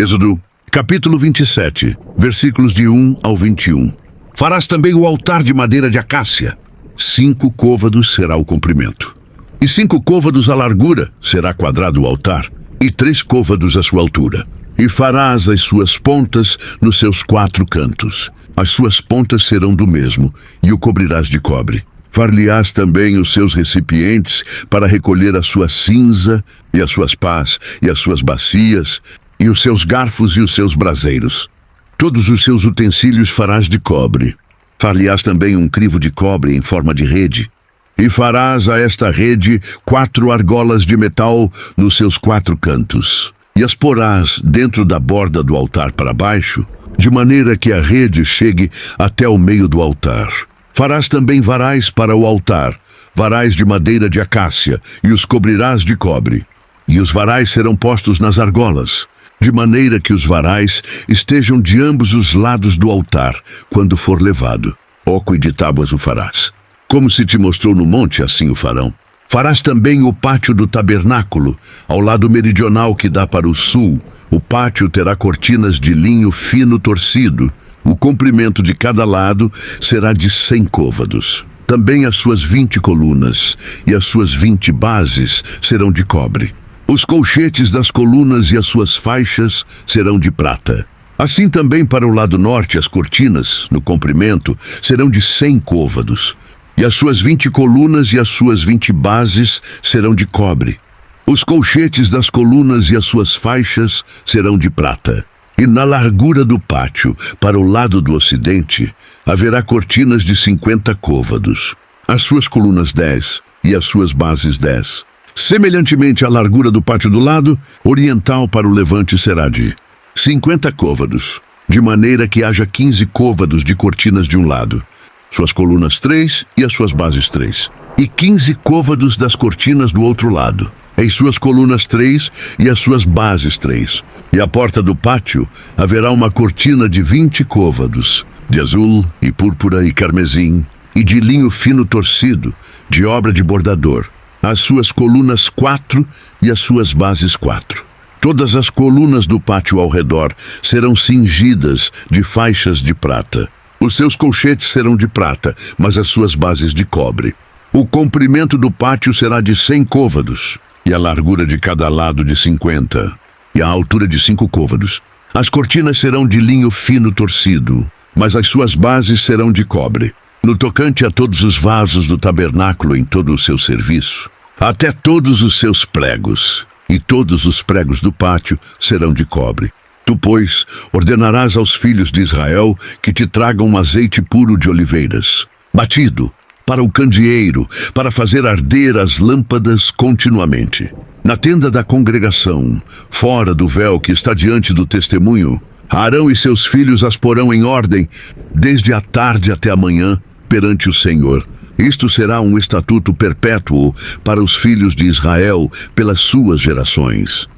Êxodo, capítulo 27, versículos de 1 ao 21. Farás também o altar de madeira de acácia. 5 côvados será o comprimento. E 5 côvados a largura será quadrado o altar, e 3 côvados a sua altura. E farás as suas pontas nos seus 4 cantos. As suas pontas serão do mesmo, e o cobrirás de cobre. Far-lhe-ás também os seus recipientes para recolher a sua cinza, e as suas pás, e as suas bacias, e os seus garfos e os seus braseiros. Todos os seus utensílios farás de cobre. Far-lhe-ás também um crivo de cobre em forma de rede. E farás a esta rede 4 argolas de metal nos seus 4 cantos. E as porás dentro da borda do altar para baixo, de maneira que a rede chegue até o meio do altar. Farás também varais para o altar, varais de madeira de acácia, e os cobrirás de cobre. E os varais serão postos nas argolas, de maneira que os varais estejam de ambos os lados do altar, quando for levado. Oco e de tábuas o farás. Como se te mostrou no monte, assim o farão. Farás também o pátio do tabernáculo, ao lado meridional que dá para o sul. O pátio terá cortinas de linho fino torcido. O comprimento de cada lado será de 100 côvados. Também as suas 20 colunas e as suas 20 bases serão de cobre. Os colchetes das colunas e as suas faixas serão de prata. Assim também para o lado norte as cortinas, no comprimento, serão de 100 côvados. E as suas 20 colunas e as suas 20 bases serão de cobre. Os colchetes das colunas e as suas faixas serão de prata. E na largura do pátio, para o lado do ocidente, haverá cortinas de 50 côvados. As suas colunas 10 e as suas bases 10. Semelhantemente à largura do pátio do lado oriental para o levante será de 50 côvados, de maneira que haja 15 côvados de cortinas de um lado. Suas colunas 3 e as suas bases 3. E 15 côvados das cortinas do outro lado. Em suas colunas 3 e as suas bases 3. E à porta do pátio haverá uma cortina de 20 côvados, de azul e púrpura e carmesim, e de linho fino torcido, de obra de bordador. As suas colunas 4 e as suas bases 4. Todas as colunas do pátio ao redor serão cingidas de faixas de prata. Os seus colchetes serão de prata, mas as suas bases de cobre. O comprimento do pátio será de 100 côvados, e a largura de cada lado de 50, e a altura de 5 côvados. As cortinas serão de linho fino torcido, mas as suas bases serão de cobre. No tocante a todos os vasos do tabernáculo em todo o seu serviço, até todos os seus pregos, e todos os pregos do pátio serão de cobre. Tu, pois, ordenarás aos filhos de Israel que te tragam um azeite puro de oliveiras, batido, para o candeeiro, para fazer arder as lâmpadas continuamente. Na tenda da congregação, fora do véu que está diante do testemunho, Arão e seus filhos as porão em ordem, desde a tarde até a manhã, perante o Senhor. Isto será um estatuto perpétuo para os filhos de Israel pelas suas gerações.